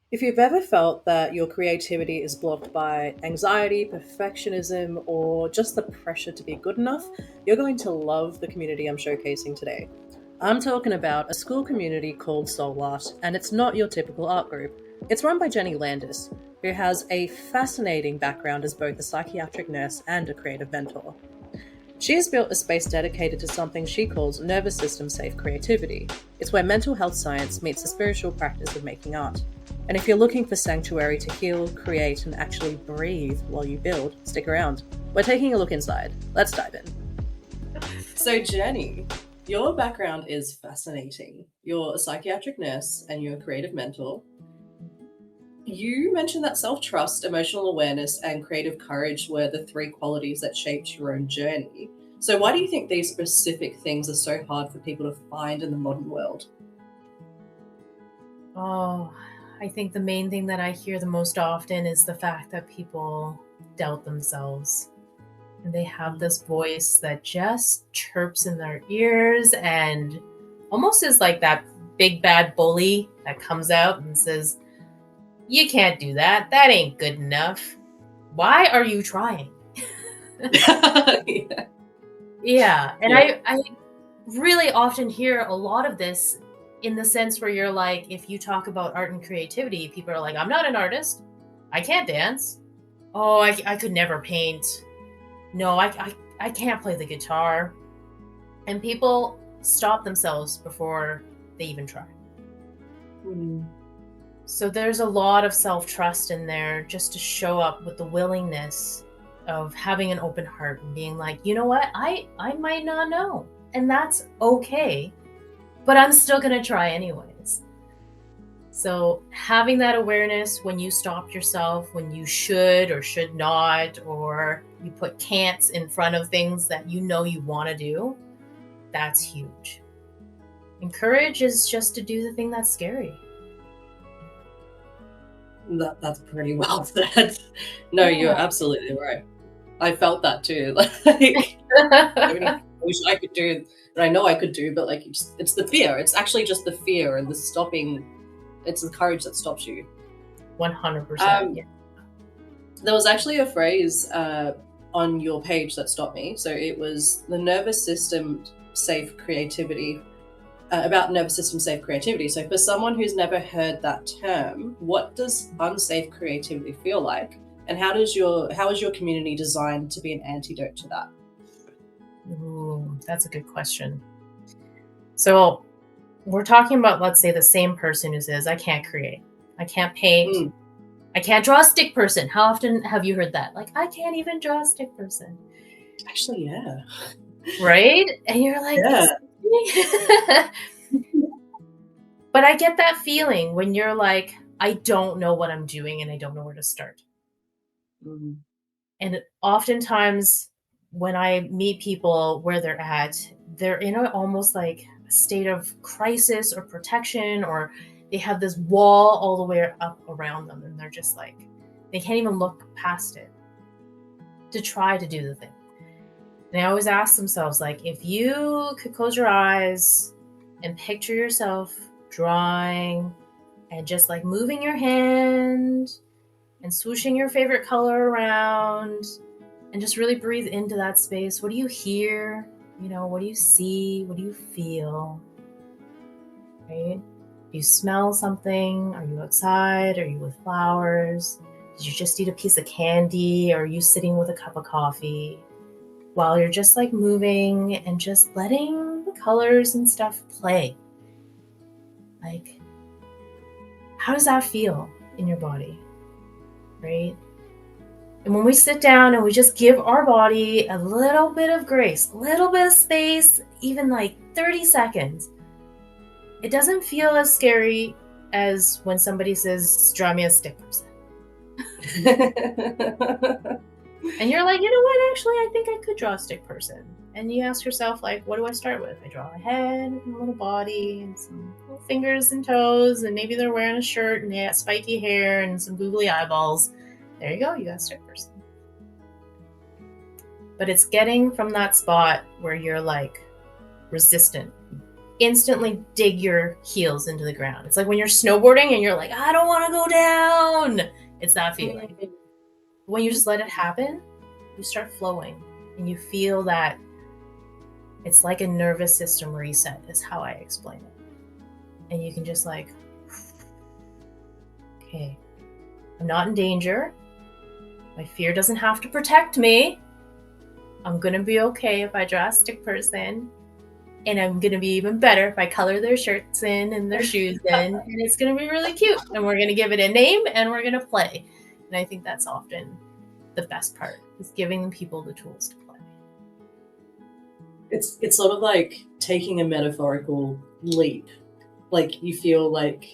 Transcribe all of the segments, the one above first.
If you've ever felt that your creativity is blocked by anxiety, perfectionism, or just the pressure to be good enough, you're going to love the community I'm showcasing today. I'm talking about a school community called Soul Art, and it's not your typical art group. It's run by Jenny Landis, who has a fascinating background as both a psychiatric nurse and a creative mentor. She has built a space dedicated to something she calls nervous system safe creativity. It's where mental health science meets the spiritual practice of making art. And if you're looking for sanctuary to heal, create, and actually breathe while you build, stick around. We're taking a look inside. Let's dive in. So, Jenny, your background is fascinating. You're a psychiatric nurse and you're a creative mentor. You mentioned that self-trust, emotional awareness, and creative courage were the three qualities that shaped your own journey. So why do you think these specific things are so hard for people to find in the modern world? Oh, I think the main thing that I hear the most often is the fact that people doubt themselves. And they have this voice that just chirps in their ears and almost is like that big bad bully that comes out and says, "You can't do that. That ain't good enough. Why are you trying?" Yeah. Yeah. And Yeah. I really often hear a lot of this in the sense where you're like, if you talk about art and creativity, people are like, "I'm not an artist. I can't dance. Oh, I could never paint. No, I can't play the guitar." And people stop themselves before they even try. Mm. So there's a lot of self-trust in there just to show up with the willingness of having an open heart and being like, you know what, I might not know. And that's okay, but I'm still going to try anyways. So having that awareness when you stop yourself, when you should or should not, or you put can'ts in front of things that you know you want to do, that's huge. And courage is just to do the thing that's scary. That's pretty well said. No, you're Yeah. absolutely right. I felt that too. Like, so many things I wish I could do that I know I could do, but like it's the fear. It's actually just the fear and the stopping. It's the courage that stops you. 100%. Um, Yeah. there was actually a phrase on your page that stopped me. So it was the nervous system safe creativity, about nervous system safe creativity. So for someone who's never heard that term, what does unsafe creativity feel like? And how is your community designed to be an antidote to that? Ooh, that's a good question. So we're talking about, let's say, the same person who says, "I can't create, I can't paint, Mm, I can't draw a stick person." How often have you heard that? Like, "I can't even draw a stick person." actually, yeah. Right? And you're like, Yeah. "Excuse me?" But I get that feeling when you're like, "I don't know what I'm doing and I don't know where to start." Mm, And oftentimes when I meet people where they're in a almost like a state of crisis or protection, or they have this wall all the way up around them and they're just like, they can't even look past it to try to do the thing. And I always ask themselves, like, if you could close your eyes and picture yourself drawing and just like moving your hand and swooshing your favorite color around and just really breathe into that space. What do you hear? What do you see? What do you feel? Right? Do you smell something? Are you outside? Are you with flowers? Did you just eat a piece of candy? Or are you sitting with a cup of coffee? While you're just like moving and just letting the colors and stuff play. Like, how does that feel in your body? Right? And when we sit down and we just give our body a little bit of grace, a little bit of space, even like 30 seconds, it doesn't feel as scary as when somebody says, "Draw me a stick person." And you're like, you know what, actually, I think I could draw a stick person. And you ask yourself, like, what do I start with? I draw a head and a little body and some little fingers and toes, and maybe they're wearing a shirt and they got spiky hair and some googly eyeballs. There you go, you got a stick person. But it's getting from that spot where you're like resistant instantly dig your heels into the ground. It's like when you're snowboarding and you're like, I don't want to go down. It's that feeling. When you just let it happen, you start flowing and you feel that it's like a nervous system reset is how I explain it. And you can just like, okay, I'm not in danger. My fear doesn't have to protect me. I'm going to be okay if I draw a stick person. And I'm going to be even better if I color their shirts in and their shoes in. And it's going to be really cute. And we're going to give it a name and we're going to play. And I think that's often the best part, is giving people the tools to play. It's sort of like taking a metaphorical leap. Like you feel like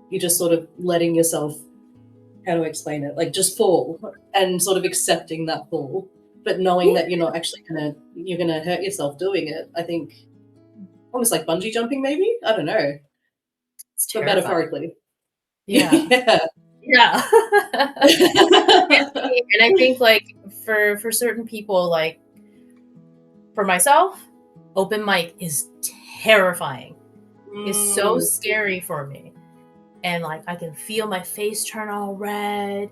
you're just sort of letting yourself, how do I explain it? Like just fall and sort of accepting that fall, but knowing that you're not actually you're gonna hurt yourself doing it. I think almost like bungee jumping, maybe. I don't know. It's But terrifying. metaphorically. Yeah. Yeah. And I think like for certain people, like for myself, open mic is terrifying. It's so scary for me. And like I can feel my face turn all red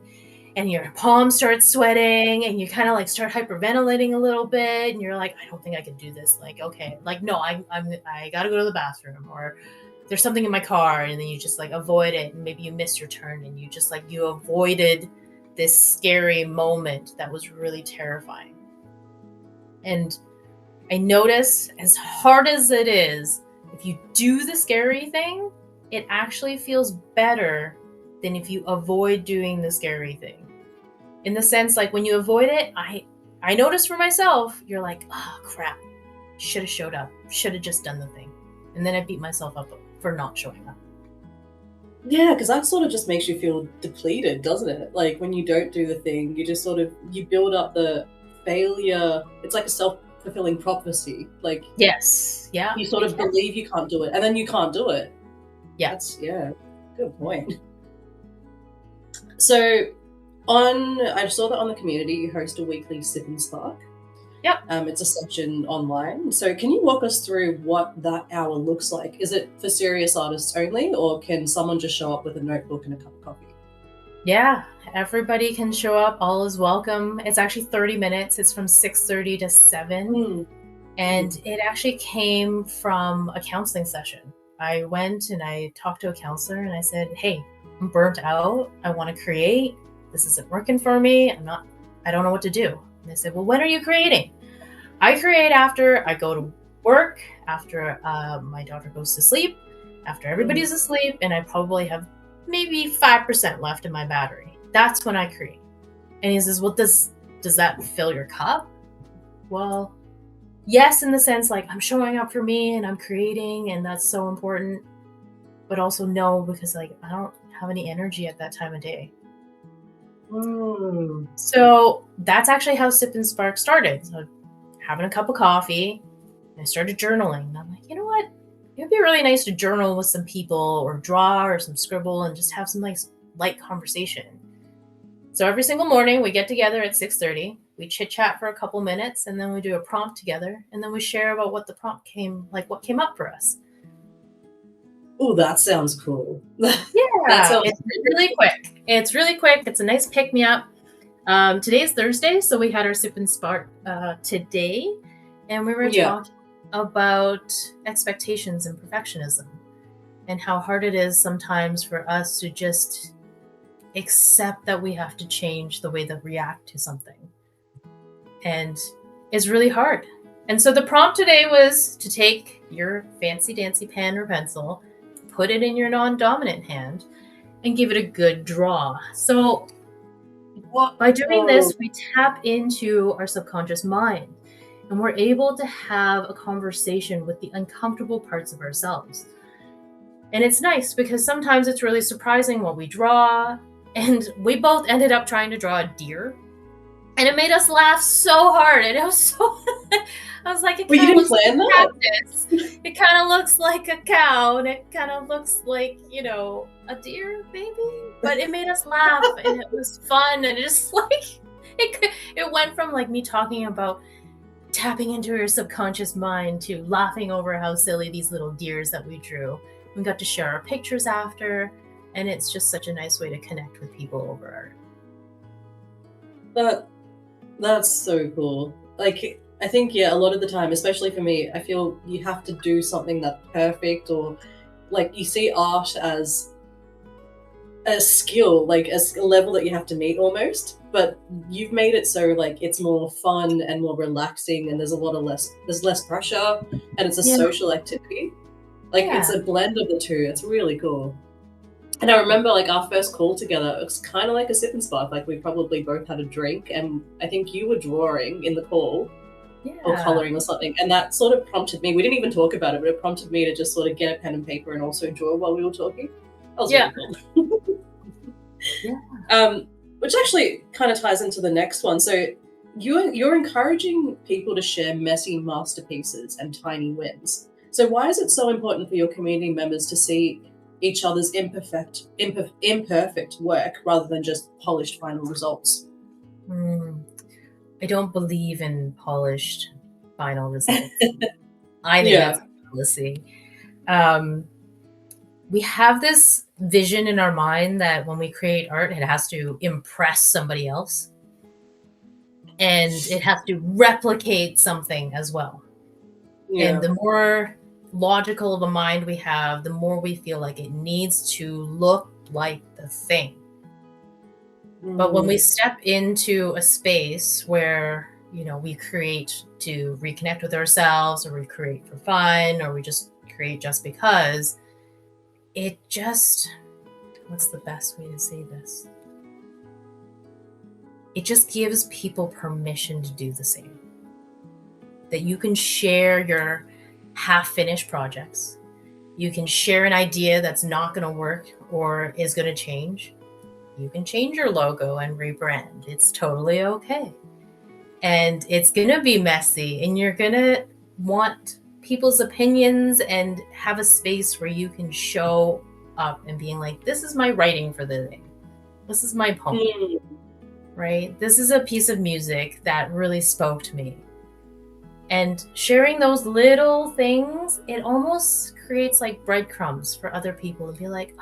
and your palms start sweating and you kind of like start hyperventilating a little bit and you're like, I don't think I can do this. Like, okay, like no, I gotta go to the bathroom, or there's something in my car, and then you just like avoid it and maybe you miss your turn and you just like you avoided this scary moment that was really terrifying. And I notice, as hard as it is, if you do the scary thing, it actually feels better than if you avoid doing the scary thing. In the sense, like when you avoid it, I notice for myself, you're like, oh crap, should have showed up, should have just done the thing. And then I beat myself up for not showing up. Yeah, because that sort of just makes you feel depleted, doesn't it? Like when you don't do the thing, you just sort of, you build up the failure. It's like a self-fulfilling prophecy. Like, yes, yeah, you sort of believe you can't do it, and then you can't do it. Yeah, That's, yeah, good point. So I saw that on the community you host a weekly Sip and Spark. Yep. It's a session online. So can you walk us through what that hour looks like? Is it for serious artists only, or can someone just show up with a notebook and a cup of coffee? Yeah, everybody can show up. All is welcome. It's actually 30 minutes. It's from 6:30 to 7. And it actually came from a counseling session. I went and I talked to a counselor and I said, hey, I'm burnt out. I want to create. This isn't working for me. I don't know what to do. And they said, well, when are you creating? I create after I go to work, after my daughter goes to sleep, after everybody's asleep, and I probably have maybe 5% left in my battery. That's when I create. And he says, well, does that fill your cup? Well, yes, in the sense like I'm showing up for me and I'm creating, and that's so important. But also no, because like I don't have any energy at that time of day. So that's actually how Sip and Spark started. So having a cup of coffee, and I started journaling. And I'm like, you know what? It would be really nice to journal with some people, or draw, or some scribble, and just have some nice light conversation. So every single morning we get together at 6:30. We chit chat for a couple minutes, and then we do a prompt together, and then we share about what the prompt what came up for us. Oh, that sounds cool. Yeah, it's really quick. It's really quick. It's a nice pick-me-up. Today is Thursday, so we had our Sip and Spark today, and we were talking about expectations and perfectionism, and how hard it is sometimes for us to just accept that we have to change the way that we react to something. And it's really hard. And so the prompt today was to take your fancy dancy pen or pencil, put it in your non-dominant hand, and give it a good draw. So by doing this, we tap into our subconscious mind, and we're able to have a conversation with the uncomfortable parts of ourselves. And it's nice because sometimes it's really surprising what we draw. And we both ended up trying to draw a deer. And it made us laugh so hard. And it was so... I was like, it kind of looks like a cactus. It kind of looks like a cow. And it kind of looks like, a deer, maybe? But it made us laugh. And it was fun. And it just like... It went from like me talking about tapping into your subconscious mind to laughing over how silly these little deers that we drew. We got to share our pictures after, and it's just such a nice way to connect with people over art. That's so cool. Like, I think, yeah, a lot of the time, especially for me, I feel you have to do something that's perfect, or like you see art as a skill, like a level that you have to meet almost. But you've made it so like it's more fun and more relaxing, and there's less pressure, and it's a social activity. Like it's a blend of the two. It's really cool. And I remember like our first call together, it was kind of like a sip and spark. Like we probably both had a drink, and I think you were drawing in the call or coloring or something. And that sort of prompted me. We didn't even talk about it, but it prompted me to just sort of get a pen and paper and also draw while we were talking. That was really cool. Which actually kind of ties into the next one. So you're encouraging people to share messy masterpieces and tiny wins. So why is it so important for your community members to see each other's imperfect work rather than just polished final results? I don't believe in polished final results. I think that's a fallacy. We have this vision in our mind that when we create art, it has to impress somebody else. And it has to replicate something as well. Yeah. And the more logical of a mind we have, the more we feel like it needs to look like the thing. But when we step into a space where, you know, we create to reconnect with ourselves, or we create for fun, or we just create just because, it just, what's the best way to say this? It just gives people permission to do the same. That you can share your half-finished projects. You can share an idea that's not going to work or is going to change. You can change your logo and rebrand. It's totally okay. And it's going to be messy, and you're going to want people's opinions and have a space where you can show up and being like, this is my writing for the day. This is my poem, right? This is a piece of music that really spoke to me. And sharing those little things, it almost creates like breadcrumbs for other people to be like,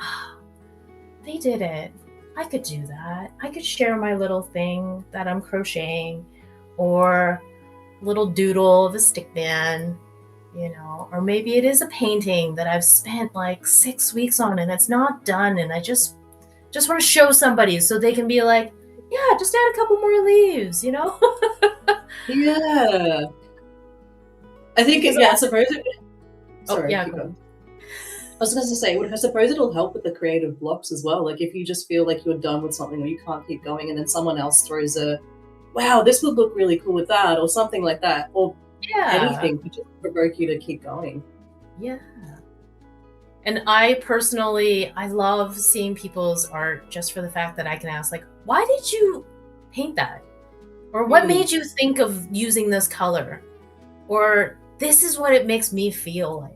they did it. I could do that. I could share my little thing that I'm crocheting, or little doodle of a stick man, you know, or maybe it is a painting that I've spent like 6 weeks on and it's not done, and I just want to show somebody so they can be like, yeah, just add a couple more leaves, you know? Yeah. I think I suppose it. Sorry, go on. I was going to say, I suppose it'll help with the creative blocks as well. Like if you just feel like you're done with something or you can't keep going, and then someone else throws a, wow, this would look really cool with that, or something like that, or anything to just provoke you to keep going. Yeah. And I personally, I love seeing people's art just for the fact that I can ask, like, why did you paint that? Or what made you think of using this color? Or this is what it makes me feel like.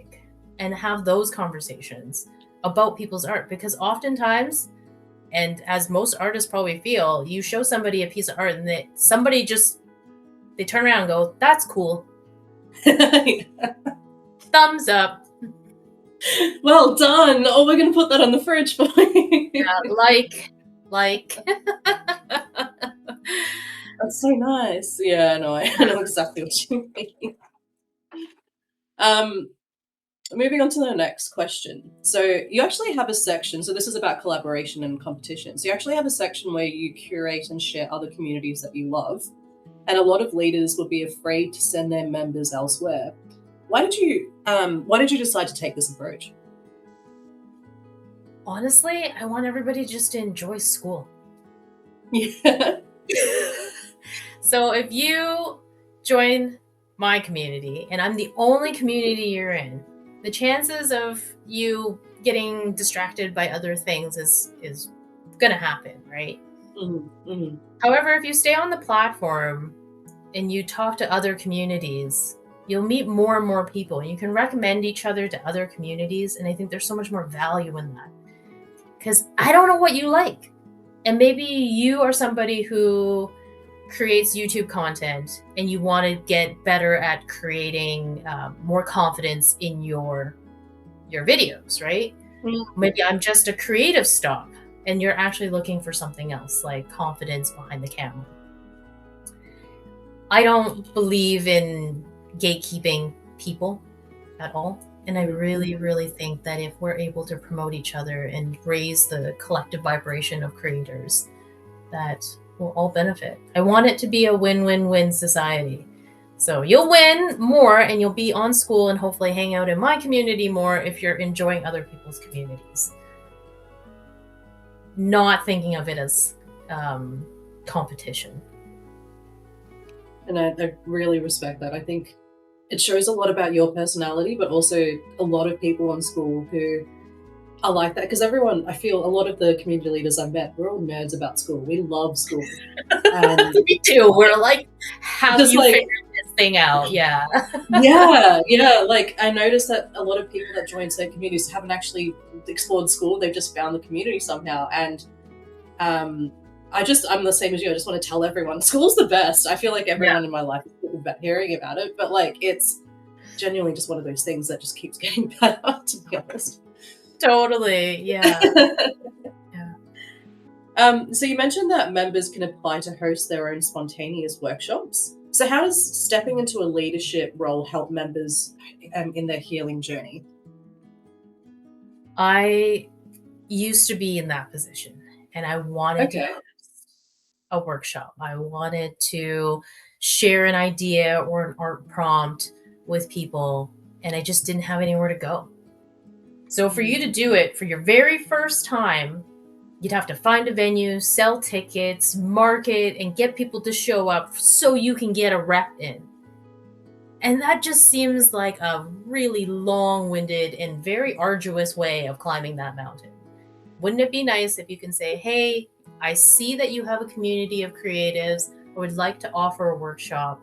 And have those conversations about people's art, because oftentimes, and as most artists probably feel, you show somebody a piece of art and that somebody just, they turn around and go, that's cool. Thumbs up. Well done. Oh, we're going to put that on the fridge for you. Yeah, like. That's so nice. Yeah, no, I know exactly what you mean. Moving on to the next question. So you actually have a section, so this is about collaboration and competition. So you actually have a section where you curate and share other communities that you love. And a lot of leaders would be afraid to send their members elsewhere. Why did you decide to take this approach? Honestly, I want everybody just to enjoy school. Yeah. So if you join my community and I'm the only community you're in, the chances of you getting distracted by other things is gonna happen, right? However, if you stay on the platform and you talk to other communities, you'll meet more and more people, and you can recommend each other to other communities. And I think there's so much more value in that, because I don't know what you like, and maybe you are somebody who creates YouTube content and you want to get better at creating more confidence in your videos, right? Maybe I'm just a creative stop and you're actually looking for something else, like confidence behind the camera. I don't believe in gatekeeping people at all. And I really, really think that if we're able to promote each other and raise the collective vibration of creators, that we'll all benefit. I want it to be a win-win-win society. So you'll win more and you'll be on Skool and hopefully hang out in my community more if you're enjoying other people's communities. Not thinking of it as competition. And I really respect that. I think it shows a lot about your personality, but also a lot of people on Skool who are like that. Because everyone, I feel a lot of the community leaders I've met, we're all nerds about Skool. We love Skool. And me too. We're like, how do you figure this thing out? Yeah. yeah. Like, I noticed that a lot of people that join certain communities haven't actually explored Skool. They've just found the community somehow. And I'm the same as you. I just want to tell everyone, Skool's the best. I feel like everyone in my life is hearing about it, but like, it's genuinely just one of those things that just keeps getting better, to be honest. Totally, yeah. So you mentioned that members can apply to host their own spontaneous workshops. So how does stepping into a leadership role help members in their healing journey? I used to be in that position, and I wanted to host a workshop. I wanted to share an idea or an art prompt with people, and I just didn't have anywhere to go. So for you to do it for your very first time, you'd have to find a venue, sell tickets, market, and get people to show up so you can get a rep in. And that just seems like a really long-winded and very arduous way of climbing that mountain. Wouldn't it be nice if you can say, hey, I see that you have a community of creatives. I would like to offer a workshop.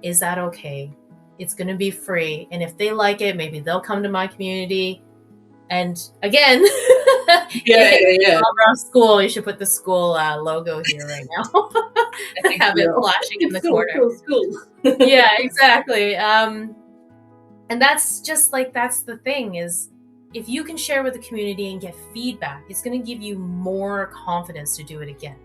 Is that okay? It's going to be free. And if they like it, maybe they'll come to my community. And again, Skool, you should put the Skool logo here right now. Have it flashing in the corner. Cool. Yeah, exactly. And that's just like, that's the thing is, if you can share with the community and get feedback, it's going to give you more confidence to do it again.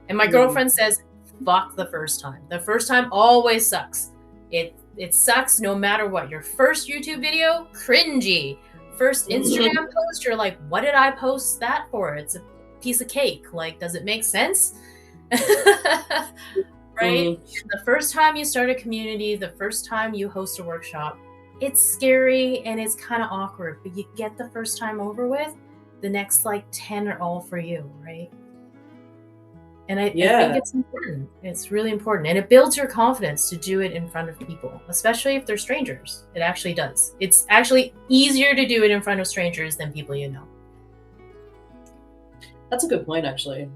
And my girlfriend says, fuck the first time. The first time always sucks. It sucks no matter what. Your first YouTube video, cringy. First Instagram post, you're like, what did I post that for? It's a piece of cake. Like, does it make sense? Right? The first time you start a community, the first time you host a workshop, it's scary and it's kind of awkward, but you get the first time over with, the next like 10 are all for you, right? And I think it's important. It's really important. And it builds your confidence to do it in front of people, especially if they're strangers. It actually does. It's actually easier to do it in front of strangers than people you know. That's a good point, actually,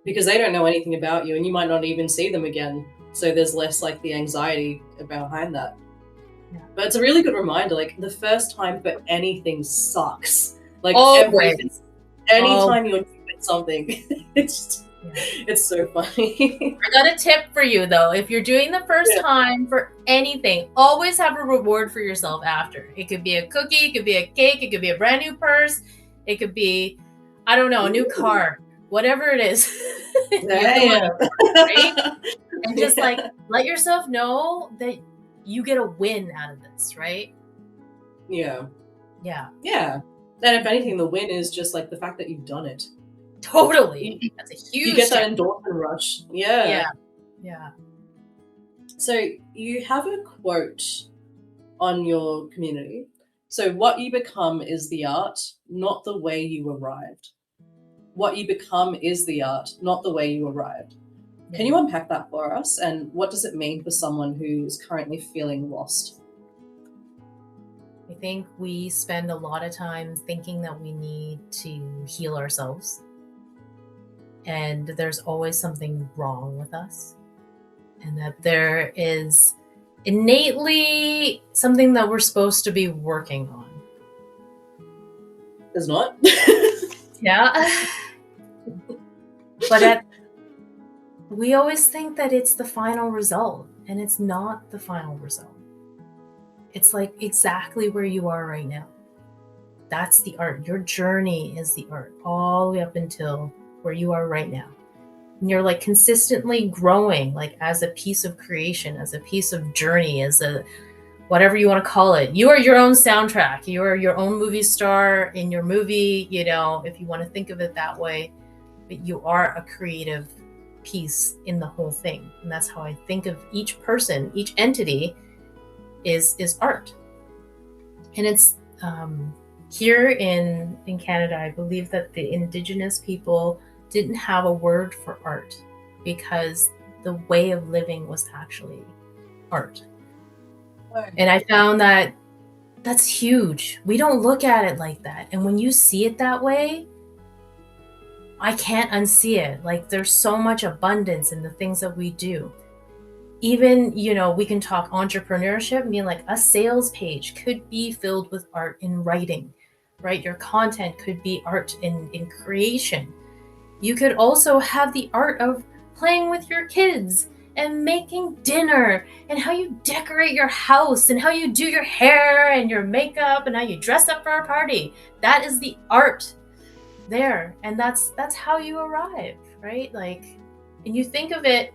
because they don't know anything about you and you might not even see them again. So there's less like the anxiety behind that. Yeah. But it's a really good reminder, like the first time for anything sucks. Like anytime you're doing something, it's so funny. I got a tip for you though. If you're doing the first time for anything, always have a reward for yourself after. It could be a cookie, it could be a cake, it could be a brand new purse, it could be, I don't know, a new car, whatever it is. Right? And just like let yourself know that you get a win out of this, right? Yeah. Yeah. Yeah. And if anything, the win is just like the fact that you've done it. Totally. That's a huge. You get that endorphin rush. Yeah. So you have a quote on your community. So what you become is the art, not the way you arrived. What you become is the art, not the way you arrived. Can you unpack that for us? And what does it mean for someone who's currently feeling lost? I think we spend a lot of time thinking that we need to heal ourselves. And there's always something wrong with us. And that there is innately something that we're supposed to be working on. There's not? Yeah. But we always think that it's the final result, and it's not the final result. It's like exactly where you are right now. That's the art. Your journey is the art, all the way up until where you are right now. And you're like consistently growing, like as a piece of creation, as a piece of journey, as a whatever you want to call it. You are your own soundtrack. You are your own movie star in your movie, you know, if you want to think of it that way. But you are a creative piece in the whole thing. And that's how I think of each person, each entity is art. And it's here in Canada, I believe that the Indigenous people didn't have a word for art because the way of living was actually art. And I found that that's huge. We don't look at it like that. And when you see it that way, I can't unsee it. Like there's so much abundance in the things that we do. Even, you know, we can talk entrepreneurship. I mean, like a sales page could be filled with art in writing, right? Your content could be art in creation. You could also have the art of playing with your kids and making dinner and how you decorate your house and how you do your hair and your makeup and how you dress up for a party. That is the art there. And that's how you arrive, right? Like, and you think of it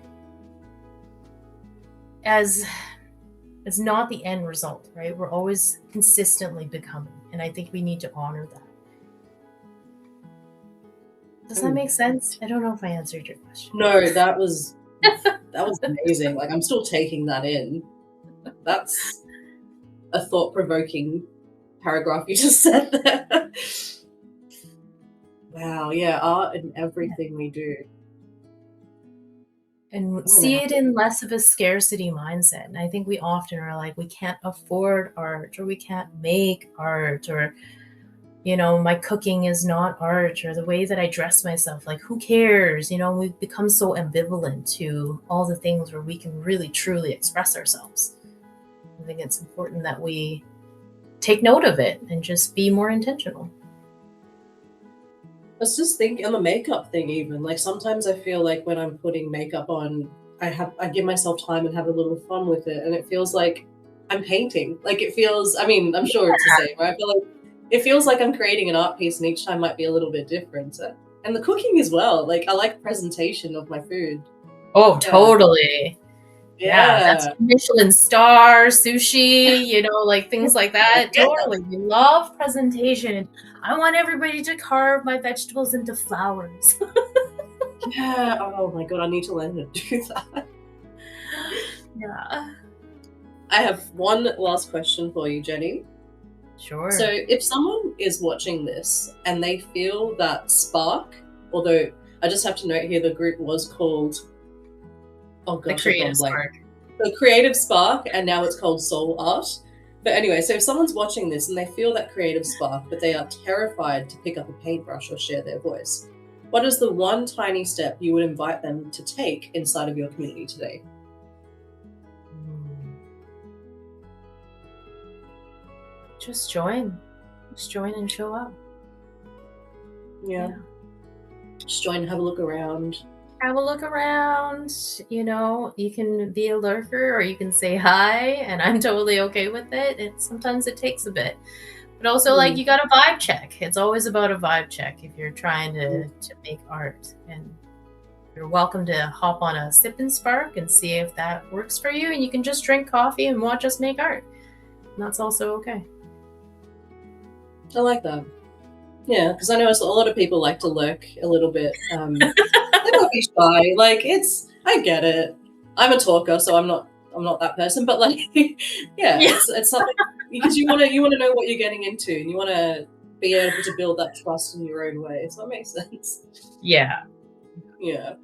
as not the end result, right? We're always consistently becoming. And I think we need to honor that. Does that make sense? I don't know if I answered your question. No, that was amazing. Like I'm still taking that in. That's a thought-provoking paragraph you just said there. Wow, yeah, art in everything we do. And see it in less of a scarcity mindset. And I think we often are like, we can't afford art, or we can't make art, or, you know, my cooking is not art, or the way that I dress myself, like, who cares? You know, we've become so ambivalent to all the things where we can really, truly express ourselves. I think it's important that we take note of it and just be more intentional. Let's just think on the makeup thing even. Like sometimes I feel like when I'm putting makeup on, I give myself time and have a little fun with it, and it feels like I'm painting. Like it feels, I mean, I'm sure it's the same, right? I feel like it feels like I'm creating an art piece and each time might be a little bit different. And the cooking as well. Like I like presentation of my food. Oh, totally. Yeah. That's Michelin star, sushi, you know, like things like that. Yeah. Totally. We love presentation. I want everybody to carve my vegetables into flowers. Yeah. Oh my god, I need to learn to do that. Yeah. I have one last question for you, Jenny. Sure. So if someone is watching this and they feel that spark, although I just have to note here the group was called The Creative Spark. The Creative Spark, and now it's called Soul Art. But anyway, so if someone's watching this and they feel that creative spark, but they are terrified to pick up a paintbrush or share their voice, what is the one tiny step you would invite them to take inside of your community today? Just join. Just join and show up. Yeah. Just join, have a look around. Have a look around. You know, you can be a lurker or you can say hi, and I'm totally okay with it. Sometimes it takes a bit. But also, like, you got a vibe check. It's always about a vibe check if you're trying to make art. And you're welcome to hop on a Sip and Spark and see if that works for you. And you can just drink coffee and watch us make art. And that's also okay. I like that. Yeah, because I know a lot of people like to lurk a little bit. They might be shy. Like I get it. I'm a talker, so I'm not that person. But like, it's something because you want to know what you're getting into, and you want to be able to build that trust in your own way. So that makes sense. Yeah. Yeah.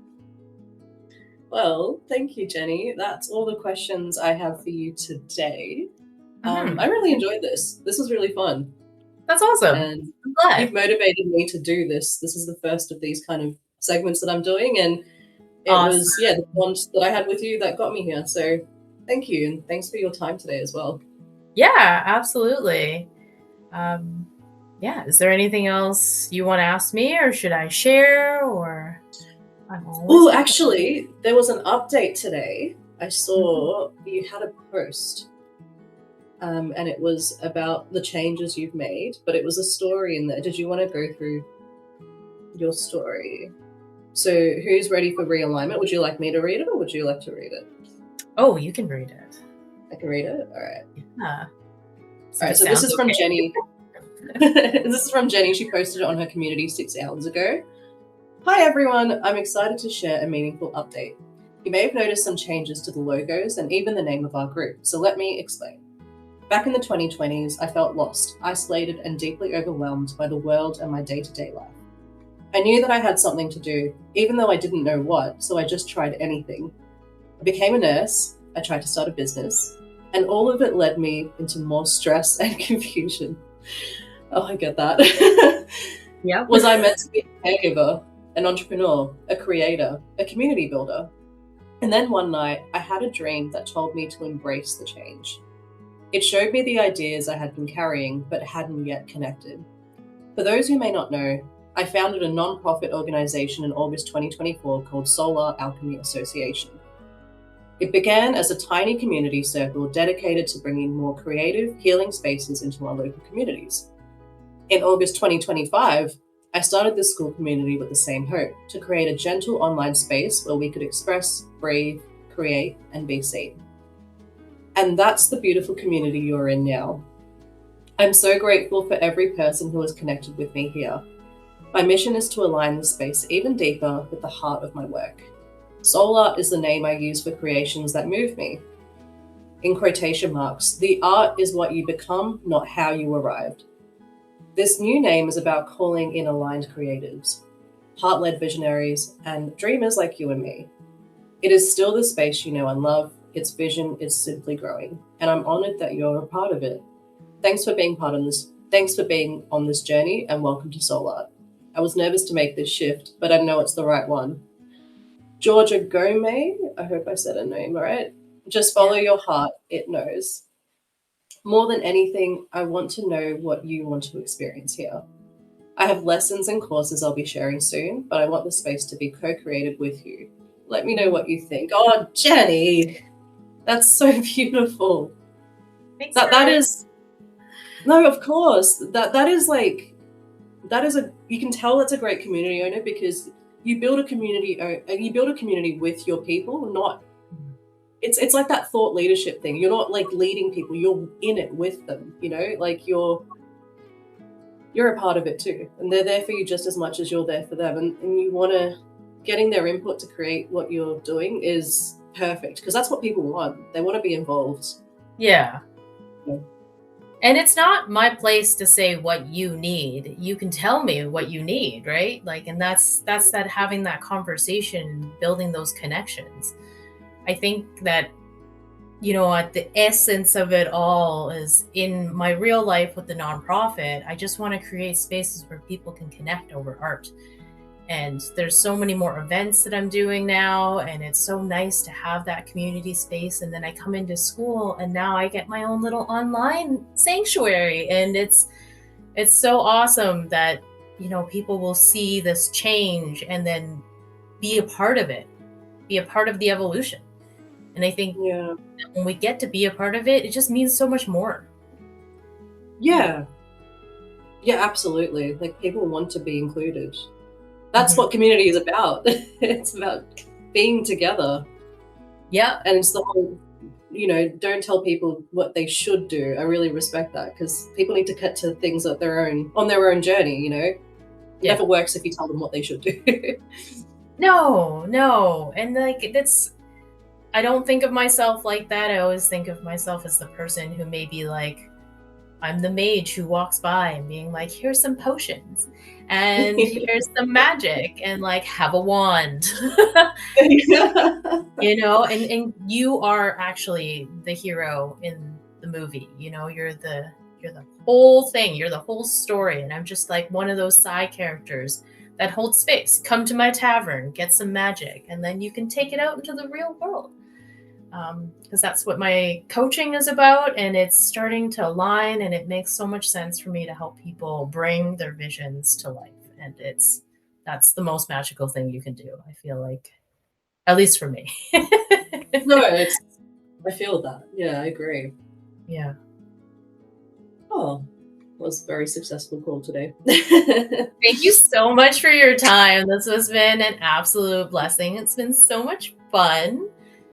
Well, thank you, Jenny. That's all the questions I have for you today. I really enjoyed this. This was really fun. That's awesome. And I'm glad. you've motivated me to do this. This is the first of these kind of segments that I'm doing, and it was the ones that I had with you that got me here. So thank you, and thanks for your time today as well. Yeah, absolutely. Is there anything else you want to ask me, or should I share? Or I'm always Oh, down. actually, there was an update today. I saw you had a post, and it was about the changes you've made, but it was a story in there. Did you want to go through your story? So, who's ready for realignment? Would you like me to read it, or would you like to read it? Oh, you can read it. I can read it. All right. Yeah. All right. So this is from Jenny. This is from Jenny. She posted it on her community 6 hours ago. Hi everyone. I'm excited to share a meaningful update. You may have noticed some changes to the logos and even the name of our group. So let me explain. Back in the 2020s, I felt lost, isolated, and deeply overwhelmed by the world and my day-to-day life. I knew that I had something to do, even though I didn't know what, so I just tried anything. I became a nurse, I tried to start a business, and all of it led me into more stress and confusion. Oh, I get that. Yeah. Was I meant to be a caregiver, an entrepreneur, a creator, a community builder? And then one night, I had a dream that told me to embrace the change. It showed me the ideas I had been carrying but hadn't yet connected. For those who may not know, I founded a non-profit organization in August 2024 called Solar Alchemy Association. It began as a tiny community circle dedicated to bringing more creative, healing spaces into our local communities. In August 2025, I started the Skool community with the same hope, to create a gentle online space where we could express, breathe, create, and be seen. And that's the beautiful community you're in now. I'm so grateful for every person who has connected with me here. My mission is to align the space even deeper with the heart of my work. Soul art is the name I use for creations that move me. In quotation marks, the art is what you become, not how you arrived. This new name is about calling in aligned creatives, heart-led visionaries, and dreamers like you and me. It is still the space you know and love. Its vision is simply growing, and I'm honored that you're a part of it. Thanks for being on this journey, and welcome to Soul Art. I was nervous to make this shift, but I know it's the right one. Georgia Gomez, I hope I said her name right. Just follow your heart, it knows. More than anything, I want to know what you want to experience here. I have lessons and courses I'll be sharing soon, but I want the space to be co-created with you. Let me know what you think. Oh, Jenny, that's so beautiful. Thanks, That is, no, of course. That is you can tell it's a great community owner, because you build a community with your people, not it's like that thought leadership thing. You're not like leading people, you're in it with them, like you're a part of it too, and they're there for you just as much as you're there for them, and you want to getting their input to create what you're doing is perfect, because that's what people want. They want to be involved. Yeah. Yeah. And it's not my place to say what you need. You can tell me what you need, right? And that's that, having that conversation, building those connections. I think that, at the essence of it all is in my real life with the nonprofit, I just want to create spaces where people can connect over art. And there's so many more events that I'm doing now, and it's so nice to have that community space. And then I come into school, and now I get my own little online sanctuary, and it's so awesome that people will see this change and then be a part of it, be a part of the evolution. And I think when we get to be a part of it, it just means so much more. Yeah, absolutely. Like, people want to be included. That's what community is about. It's about being together. Yeah. And it's the whole, don't tell people what they should do. I really respect that, because people need to cut to things on their own journey, It never works if you tell them what they should do. No. And I don't think of myself like that. I always think of myself as the person who may be like, I'm the mage who walks by and being like, here's some potions and here's some magic, and have a wand. And you are actually the hero in the movie. You're the whole thing, you're the whole story, and I'm just like one of those side characters that holds space. Come to my tavern, get some magic, and then you can take it out into the real world. Because that's what my coaching is about, and it's starting to align, and it makes so much sense for me to help people bring their visions to life. And that's the most magical thing you can do, I feel like, at least for me. No, I feel that. Yeah, I agree. Yeah. Oh, was a very successful call today. Thank you so much for your time. This has been an absolute blessing. It's been so much fun.